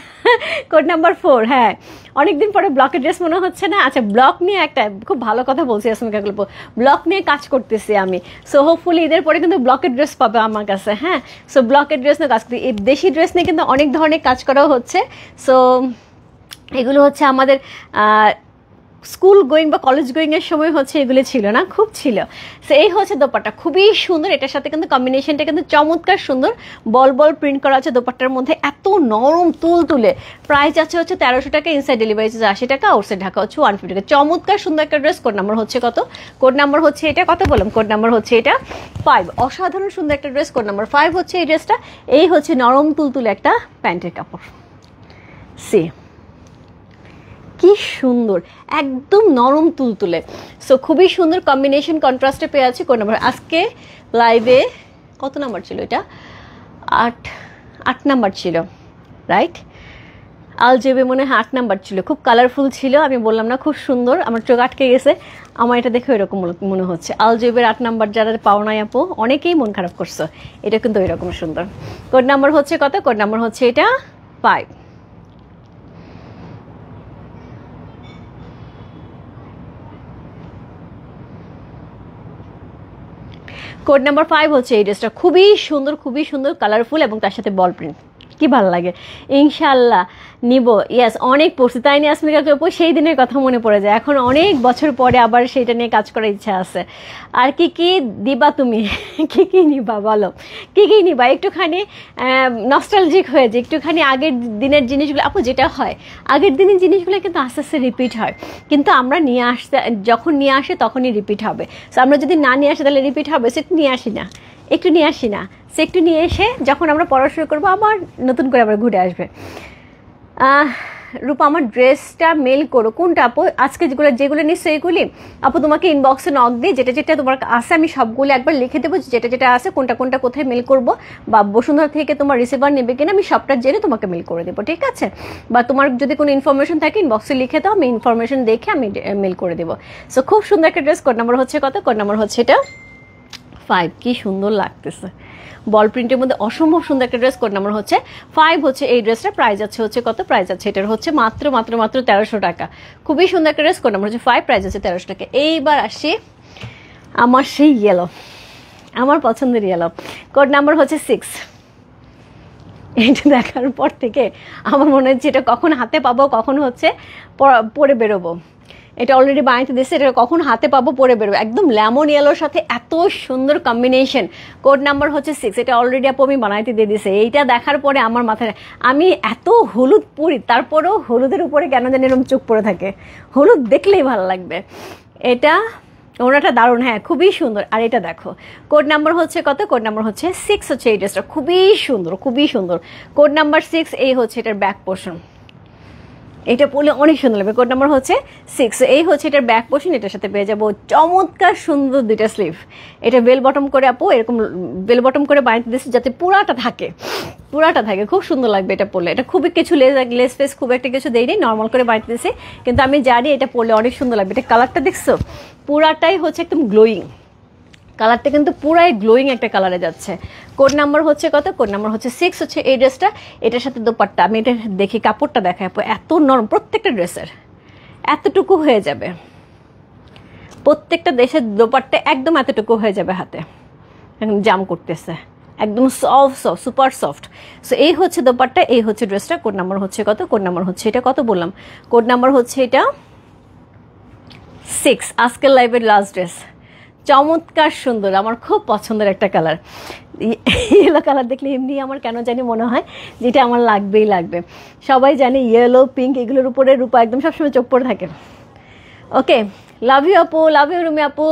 কোড নাম্বার 4। হ্যাঁ অনেকদিন পরে ব্লকের ড্রেস মনে হচ্ছে না? আচ্ছা ব্লক নিয়ে একটা খুব ভালো কথা বলছি আসমিকা গল্প, ব্লক নিয়ে কাজ করতেছি আমি। সো হোপফুলি ঈদের পরে কিন্তু ব্লকের ড্রেস পাবে আমার কাছে। হ্যাঁ সো ব্লকের ড্রেস নিয়ে কাজ করতে, এই দেশি ড্রেস নিয়ে কিন্তু অনেক ধরনের কাজ করা হচ্ছে। সো এগুলো হচ্ছে আমাদের স্কুল গোয়িং বা কলেজ গোয়িংয়ের সময় হচ্ছে এগুলো ছিল না, খুব ছিল। সো এই হচ্ছে দোপাট্টা, খুবই সুন্দর। এটার সাথে কিন্তু কম্বিনেশনটা কিন্তু চমৎকার সুন্দর, বল বল প্রিন্ট করা আছে দোপাট্টার মধ্যে, এত নরম তুল তুলে। প্রাইস আছে হচ্ছে 1300 টাকা, ইনসাইড ডেলিভারি চার্জ 80 টাকা, আউটসাইড ঢাকা হচ্ছে 150 টাকা। চমৎকার সুন্দর একটা ড্রেস। কোড নাম্বার হচ্ছে কত? কোড নাম্বার হচ্ছে এটা, কত বললাম? কোড নাম্বার হচ্ছে এটা 5। অসাধারণ সুন্দর একটা ড্রেস। কোড নাম্বার 5 হচ্ছে এই ড্রেসটা। এই হচ্ছে নরম তুলতুলে একটা প্যান্টের কাপড়। সি কি সুন্দর, একদম নরম তুলতুলে। সো খুবই সুন্দর কম্বিনেশন, কন্ট্রাস্টে পেয়ে আছে। কোন নাম্বার? আজকে লাইভে কত নাম্বার ছিল এটা? 8 নাম্বার ছিল, রাইট? আলজেবে মনে হয় 8 নাম্বার ছিল। খুব কালারফুল ছিল, আমি বললাম না খুব সুন্দর, আমার চোখ আটকে গেছে। আমার এটা দেখে এরকম মনে হচ্ছে। আলজেবের 8 নাম্বার যারা পাও নাই আপু, অনেকেই মন খারাপ করছো। এটা কিন্তু এরকম সুন্দর। কোড নাম্বার হচ্ছে কত? কোড নাম্বার হচ্ছে এটা 5। কোড নাম্বার 5 হচ্ছে এই ড্রেসটা। খুবই সুন্দর, খুবই সুন্দর, কালারফুল এবং তার সাথে বল প্রিন্ট। কি ভালো লাগে, ইনশাল্লাহ নিব। ইয়াস, অনেক পড়ছি তাই নিয়ে আসমিকা আপু, সেই দিনের কথা মনে পড়ে যায়। এখন অনেক বছর পরে আবার সেইটা নিয়ে কাজ করার ইচ্ছা আছে। আর কি কি দিবা তুমি, কি কি নিবা বলো, কি কি নিবা? একটুখানি নস্টালজিক হয়ে যায়, একটুখানি আগের দিনের জিনিসগুলো। আপু যেটা হয়, আগের দিনের জিনিসগুলো কিন্তু আস্তে আস্তে রিপিট হয়, কিন্তু আমরা নিয়ে আসতে, যখন নিয়ে আসে তখনই রিপিট হবে। সো আমরা যদি না নিয়ে আসি তাহলে রিপিট হবে। সেটা নিয়ে আসি না, একটু নিয়ে আসি না, সে একটু নিয়ে এসে যখন আমরা পড়াশোনা করবো আবার নতুন করে আবার ঘুরে আসবে। রূপা আমার ড্রেসটা মেল করো। কোনটা আপু? আজকে যেগুলো নিশ্চয়ই এইগুলি। আপু তোমাকে ইনবক্সে নক দিই, যেটা যেটা তোমার আছে আমি সবগুলো একবার লিখে দেবো, যেটা যেটা আছে কোনটা কোনটা কোথায় মেল করবো, বা বসুন্ধরা থেকে তোমার রিসিভার নেবে কিনা আমি সবটা জেনে তোমাকে মেল করে দেবো, ঠিক আছে? বা তোমার যদি কোনো ইনফরমেশন থাকে ইনবক্সে লিখে দাও, আমি ইনফরমেশন দেখে আমি মেল করে দেবো। সো খুব সুন্দর একটা ড্রেস। কোড নাম্বার হচ্ছে কত? কোড নাম্বার হচ্ছে এটা 5। কি সুন্দর লাগতেছে, বল প্রিন্টের মধ্যে অসম্ভব সুন্দর একটা ড্রেস। কোড নাম্বার হচ্ছে 5 হচ্ছে এই ড্রেসটা। প্রাইস হচ্ছে কত? প্রাইস আছে এটার হচ্ছে মাত্র 1300 টাকা। খুবই সুন্দর একটা ড্রেস। কোড নাম্বার হচ্ছে 5, প্রাইস আছে 1300 টাকা। এইবার আসি আমার সেই ইয়েলো, আমার পছন্দের ইয়েলো। কোড নাম্বার হচ্ছে 6। এটা দেখার পর থেকে আমার মনে হচ্ছে এটা কখন হাতে পাবো, কখন হচ্ছে পরে বেরোবো। এটা অলরেডি বানাইতে দিচ্ছে, এটা কখন হাতে পাবো পরে বেরোবো। একদম লেমন ইয়েলোর সাথে এত সুন্দর কম্বিনেশন। কোড নাম্বার হচ্ছে 6। এটা অলরেডি আপু আমি বানাইতে দিয়ে দিছে। এইটা দেখার পরে আমার মাথায়, আমি এত হলুদ পরি তারপরেও হলুদের উপরে কেন জানি এরকম চোখ পড়ে থাকে, হলুদ দেখলেই ভালো লাগবে। এটা ওনাটা দারুণ, হ্যাঁ খুবই সুন্দর। আর এটা দেখো, কোড নাম্বার হচ্ছে কত? কোড নাম্বার হচ্ছে 6 হচ্ছে এই ড্রেসটা। খুবই সুন্দর, খুবই সুন্দর। Code number 6। এই হচ্ছে এটার ব্যাক পোর্শন, এটা পরলে অনেক সুন্দর লাগবে। কোড নাম্বার হচ্ছে 6। এই হচ্ছে এটার ব্যাক পোর্শন, এটার সাথে পেয়ে যাবো চমৎকার সুন্দর দুইটা স্লিভ। এটা বেল বটম করে আপু এরকম বেল বটম করে বানাতে দিচ্ছি যাতে পুরাটা থাকে, পুরাটা থাকে। খুব সুন্দর লাগবে এটা পরলে। এটা খুবই কিছু লেস ফেস খুব একটা কিছু দেয়নি, নর্মাল করে বানাতে দিচ্ছি, কিন্তু আমি জানি এটা পরলে অনেক সুন্দর লাগবে। এটা কালারটা দেখছো, পুরাটাই হচ্ছে একদম গ্লোয়িং কালারটা, কিন্তু পুরাই গ্লোয়িং একটা কালারে যাচ্ছে। কোড নাম্বার হচ্ছে কত? কোড নাম্বার হচ্ছে 6 হচ্ছে এই ড্রেসটা। এটার সাথে দোপাট্টা, আমি এটা দেখি কাপড়টা দেখাই আপু, এত নরম, প্রত্যেকটা ড্রেসের এতটুকু হয়ে যাবে, প্রত্যেকটা দেশের দোপাট্টা একদম এতটুকু হয়ে যাবে হাতে, একদম জাম করতেছে, একদম soft soft, super soft. So এই হচ্ছে দোপাট্টা, এই হচ্ছে ড্রেসটা। কোড নাম্বার হচ্ছে কত? কোড নাম্বার হচ্ছে এটা কত বললাম? কোড নাম্বার হচ্ছে এটা 6। আজকের লাইভের লাস্ট ড্রেস, চমৎকার সুন্দর, আমার খুব পছন্দের একটা কালার। ইয়েলো কালার দেখলে এমনি আমার কেন জানি মনে হয় যেটা আমার লাগবেই লাগবে। সবাই জানে ইয়েলো পিঙ্ক এগুলোর উপরে রূপা একদম সবসময় চোখ পড়ে থাকে। ওকে, লাভ ইউ আপু, লাভ ইউ রুমি আপু।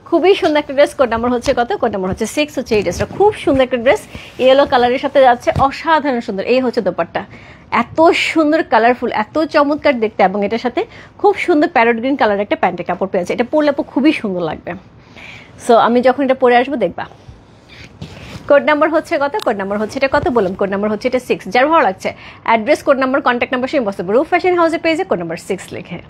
খুবই সুন্দর একটা ড্রেস। কোড নাম্বার হচ্ছে কত? কোড নাম্বার হচ্ছে 6 হচ্ছে এই ড্রেসটা। খুব সুন্দর একটা ড্রেস, ইয়েলো কালারের সাথে যাচ্ছে, অসাধারণ সুন্দর। এই হচ্ছে দোপাট্টা, এত সুন্দর কালারফুল, এত চমৎকার দেখতে, এবং এটার সাথে খুব সুন্দর প্যারট গ্রিন কালার একটা প্যান্টের কাপড় পেয়েছে। এটা পরলে আপু খুবই সুন্দর লাগবে। সো আমি যখন এটা পরে আসবো দেখবা। কোড নাম্বার হচ্ছে কত? কোড নাম্বার হচ্ছে এটা কত বললাম? কোড নাম্বার হচ্ছে এটা 6। যার ভালো লাগছে address, code number, contact number সে বসতে রূপ ফ্যাশন হাউসে পেয়েছে কোড নাম্বার 6 লিখে।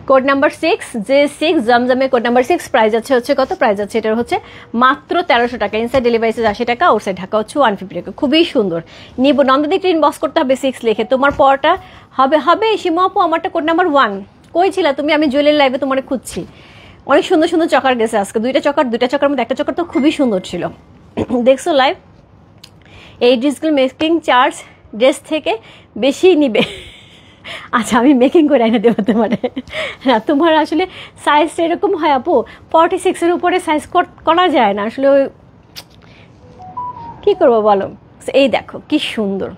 কোড নাম্বার 6, যে 6 জমজমে কোড নাম্বার 6। প্রাইস আছে হচ্ছে কত? প্রাইস আছে এটার হচ্ছে মাত্র 1300 টাকা। ইনসাইড ডেলিভারি চার্জ 80 টাকা, আউটসাইড ঢাকা হচ্ছে 150 টাকা। খুবই সুন্দর, নিব। নন্দদিকে ইনবক্স করতে হবে 6 লিখে, তোমার পরটা হবে সীমা আপু। আমারটা কোড নাম্বার 1। কই ছিলা তুমি? আমি জুয়েলারি লাইভে তোমার খুঁজছি। অনেক সুন্দর সুন্দর চকার গেছে আজকে, দুইটা চকার মধ্যে একটা চকার তো খুবই সুন্দর ছিল। দেখছো লাইভ? এই ড্রেসগুলো মেকিং চার্জ ড্রেস থেকে বেশি নিবে। আচ্ছা, আমি মেকিং করে এনে দেবো তোমার। না, তোমার আসলে সাইজটা এরকম হয় আপু, 46-এর উপরে সাইজ করা যায় না আসলে, ওই কী করবো বলো। এই দেখো কি সুন্দর,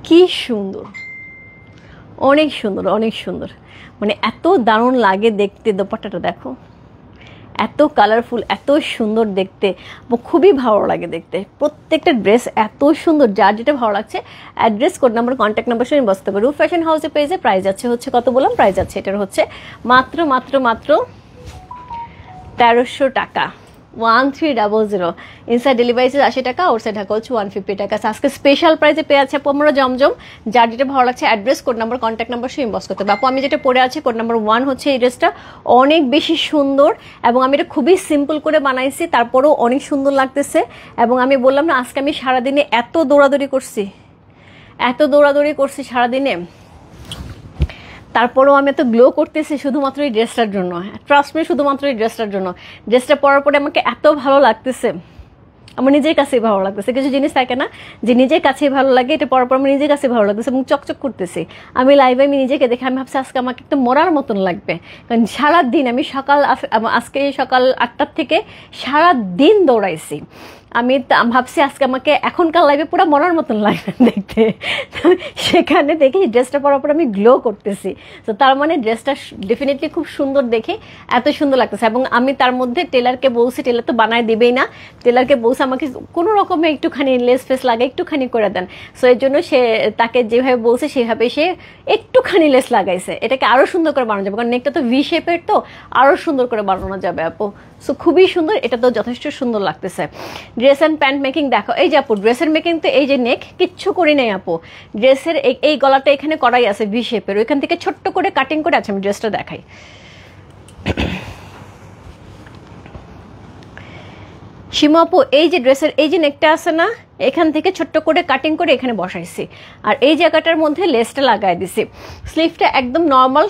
কি সুন্দর, অনেক সুন্দর, অনেক সুন্দর, মানে এত দারুণ লাগে দেখতে। দোপাট্টাটা দেখো, এত কালারফুল, এত সুন্দর দেখতে, খুবই ভালো লাগে দেখতে। প্রত্যেকটা ড্রেস এত সুন্দর, যার যেটা ভালো লাগছে address, code number, contact number সঙ্গে বসতে পারবে। রূপ ফ্যাশন হাউসে পেয়েছে। প্রাইস আছে হচ্ছে কত বললাম? প্রাইস আছে এটার হচ্ছে মাত্র 1300 টাকা, 1300। ইনসাইড ডেলিভারি চার্জ 80 টাকা, আউটসাইড ঢাকা হচ্ছে 150 টাকা। আজকে স্পেশাল প্রাইসে পেয়ে আছে আপু আমরা জমজম। যার যেটা ভালো লাগছে address, code number, contact number সে ইনবক্স করতে হবে। আপু আমি যেটা পরে আছে কোড নাম্বার 1 হচ্ছে এই ড্রেসটা, অনেক বেশি সুন্দর, এবং আমি এটা খুবই সিম্পল করে বানাইছি, তারপরেও অনেক সুন্দর লাগতেছে। এবং আমি বললাম না আজকে আমি সারাদিনে এত দৌড়াদৌড়ি করছি সারাদিনে, তারপরেও আমি এত গ্লো করতেছি শুধুমাত্র এই ড্রেসটার জন্য, ট্রাস্ট মি, শুধুমাত্র এই ড্রেসটার জন্য। ড্রেসটা পরার পরে আমাকে এত ভালো লাগতেছে, আমার নিজের কাছেই ভালো লাগতেছে। কিছু জিনিস থাকে না যে নিজের কাছেই ভালো লাগে, এটা পরার পর আমার নিজের কাছে ভালো লাগতেছে এবং চকচক করতেছি। আমি লাইভে আমি নিজেকে দেখে আমি ভাবছি আজকে আমাকে একটু মরার মতন লাগবে, কারণ সারাদিন আমি আজকে সকাল 8টার থেকে সারাদিন দৌড়াইছি। আমি ভাবছি আজকে আমাকে এখনকার লাইভে পুরো মরার মতন লাগবে দেখতে, সেখানে দেখি ড্রেসটা পরার পর আমি গ্লো করতেছি। তো তার মানে ড্রেসটা ডেফিনেটলি খুব সুন্দর দেখে, এত সুন্দর লাগতেছে। এবং আমি তার মধ্যে টেলারকে বলছি, টেলার তো বানায় দিবেই না, টেলারকে বলছি আমাকে কোনো রকমে একটুখানি লেস ফেস লাগে একটুখানি করে দেন। সো এর জন্য সে তাকে যেভাবে বলছে সেভাবে সে একটুখানি লেস লাগাইছে, এটাকে আরও সুন্দর করে বানানো যাবে, কারণ নেকটা তো ভি শেপের, তো আরও সুন্দর করে বানানো যাবে আপু। সো খুবই সুন্দর, এটা তো যথেষ্ট সুন্দর লাগতেছে। ড্রেস অ্যান্ড প্যান্ট মেকিং দেখো, এই যে আপু ড্রেসের মেকিং তো এই যে নেক কিচ্ছু করি নাই আপু, ড্রেসের এই গলাটা এখানে করাই আছে ভি শেপের, ওইখান থেকে ছোট্ট করে কাটিং করে আছে। আমি ড্রেসটা দেখাই, সীমা আপু এই যে ড্রেসের এই যে নেকটা আছে না, এখান থেকে ছোট্ট করে কাটিং করে এখানে বসাইছি, আর এই জায়গাটার মধ্যে লেসটা লাগাই দিছি। স্লিভটা একদম নর্মাল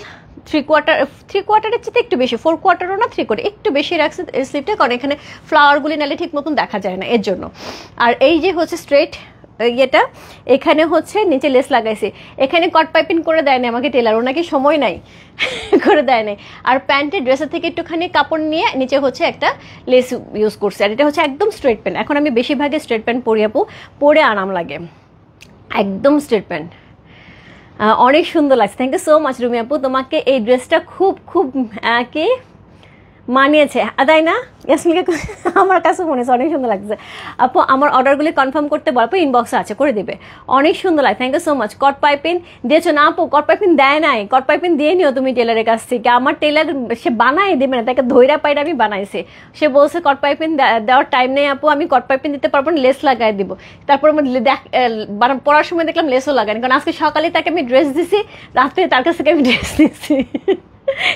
থ্রি কোয়ার্টারের চেয়ে একটু বেশি, 4 কোয়ার্টারও না 3 কোয়ার্টার, একটু বেশি রাখছে স্লিভটা, কারণ এখানে ফ্লাওয়ারগুলি নালে ঠিক মতন দেখা যায় না এর জন্য। আর এই যে হচ্ছে স্ট্রেট ইয়েটা, এখানে হচ্ছে নিচে লেস লাগাইছি, এখানে কট পাইপিং করে দেয় না আমাকে টেলার, ওনাকে সময় নাই করে দেয় নাই। আর প্যান্টের ড্রেসের থেকে একটুখানি কাপড় নিয়ে নিচে হচ্ছে একটা লেস ইউজ করছে, আর এটা হচ্ছে একদম স্ট্রেট প্যান্ট। এখন আমি বেশিরভাগে স্ট্রেট প্যান্ট পরি আপু, পরে আরাম লাগে, একদম স্ট্রেট প্যান্ট। অনেক সুন্দর লাগছে, thank you so much Rumi আপু, তোমাকে এই ড্রেসটা খুব খুব কি মানিয়েছে, তাই না ইয়াসমিনকে? আমার কাছে মনে হচ্ছে অনেক সুন্দর লাগছে আপু। আমার অর্ডারগুলি কনফার্ম করতে পারবো, ইনবক্সে আছে, করে দেবে, অনেক সুন্দর লাগে, thank you so much. Cut piping দিয়েছো না আপু? কট পাইপিং দেয় নাই, কট পাইপিং দিয়ে নিও তুমি টেলারের কাছ থেকে, আমার টেলার সে বানাই দেবে না, তাকে ধৈরা পাইরা আমি বানাইছি, সে বলছে কট পাইপিং দেওয়ার টাইম নেই আপু, আমি কট পাইপিং দিতে পারবো না, লেস লাগাই দিব। তারপর পড়ার সময় দেখলাম লেসও লাগাই, কারণ আজকে সকালে তাকে আমি ড্রেস দিছি, রাত্রে তার কাছ থেকে আমি ড্রেস দিচ্ছি,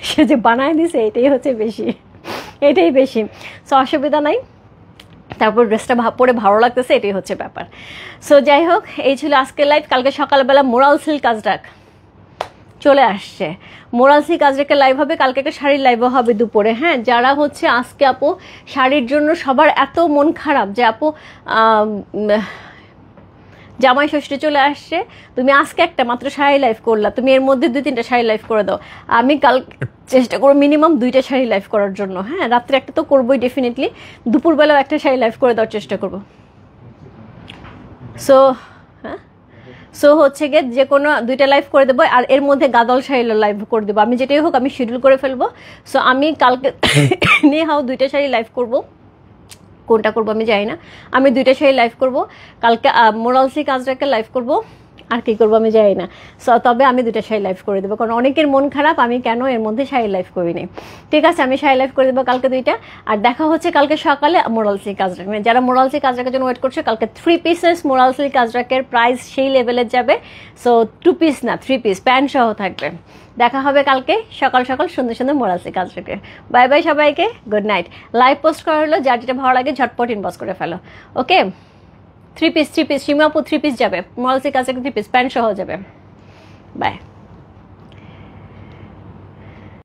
সে যে বানায় দিছে এটাই হচ্ছে বেশি, এটাই বেশি। সো অসুবিধা নাই, তারপর ড্রেসটা পরে ভালো লাগতেছে, এটাই হচ্ছে ব্যাপার। সো যাই হোক, এই ছিল আজকের লাইভ। কালকে সকালবেলা মোরাল সিল্ক আজরাক চলে আসছে, মোরাল সিল্ক আজরাকের লাইভ হবে, কালকে একটা শাড়ির লাইভও হবে দুপুরে। হ্যাঁ, যারা হচ্ছে আজকে আপু শাড়ির জন্য সবার এত মন খারাপ যে আপু জামাই ষষ্ঠী চলে আসছে, তুমি আজকে একটা মাত্র শাড়ি লাইভ করলা, তুমি এর মধ্যে 2-3টা শাড়ি লাইভ করে দাও। আমি কাল চেষ্টা করবো মিনিমাম 2টা শাড়ি লাইভ করার জন্য। হ্যাঁ, রাত্রে একটা তো করবোই ডেফিনেটলি, দুপুরবেলাও একটা শাড়ি লাইভ করে দেওয়ার চেষ্টা করবো। সো হচ্ছে গিয়ে যে কোনো 2টা লাইভ করে দেবো, আর এর মধ্যে গাদল শাড়ি লাইভ করে দেবো, আমি যেটাই হোক আমি শিডিউল করে ফেলবো। সো আমি কালকে নিয়ে 2টা শাড়ি লাইভ করবো, কোনটা করবো আমি জানি না, আমি 2টা শাড়ি লাইভ করবো কালকে, মোরাল সিল্ক আজরাকের লাইভ করবো, আর কি করবো আমি জানি না। সো তবে আমি 2টা শাড়ি লাইভ করে দেবো, কারণ অনেকের মন খারাপ আমি কেন এর মধ্যে শাড়ি লাইভ করিনি। ঠিক আছে, আমি শাড়ি লাইভ করে দেবো কালকে 2টা, আর দেখা হচ্ছে কালকে সকালে মোরাল সিল্ক আজরাক। যারা মোরাল সিল্ক আজরাকের জন্য ওয়েট করছে, কালকে 3 পিসেস মোরাল সিল্ক আজরাকের প্রাইস সেই লেভেলের যাবে। সো 2 পিস না 3 পিস প্যান্ট সহ থাকবে। দেখা হবে কালকে সকাল সকাল সুন্দর সুন্দর মোরাল সিল্ক আজরাকে। বাই বাই সবাইকে, গুড নাইট। লাইভ পোস্ট করা হলো, যার যেটা ভালো লাগে ঝটপট ইনবক্স করে ফেলো। ওকে, 3 পিস সীমা আপু 3 পিস যাবে, মোরাল সিল্ক আজরাকে 3 পিস প্যান্ট সহ যাবে। বাই।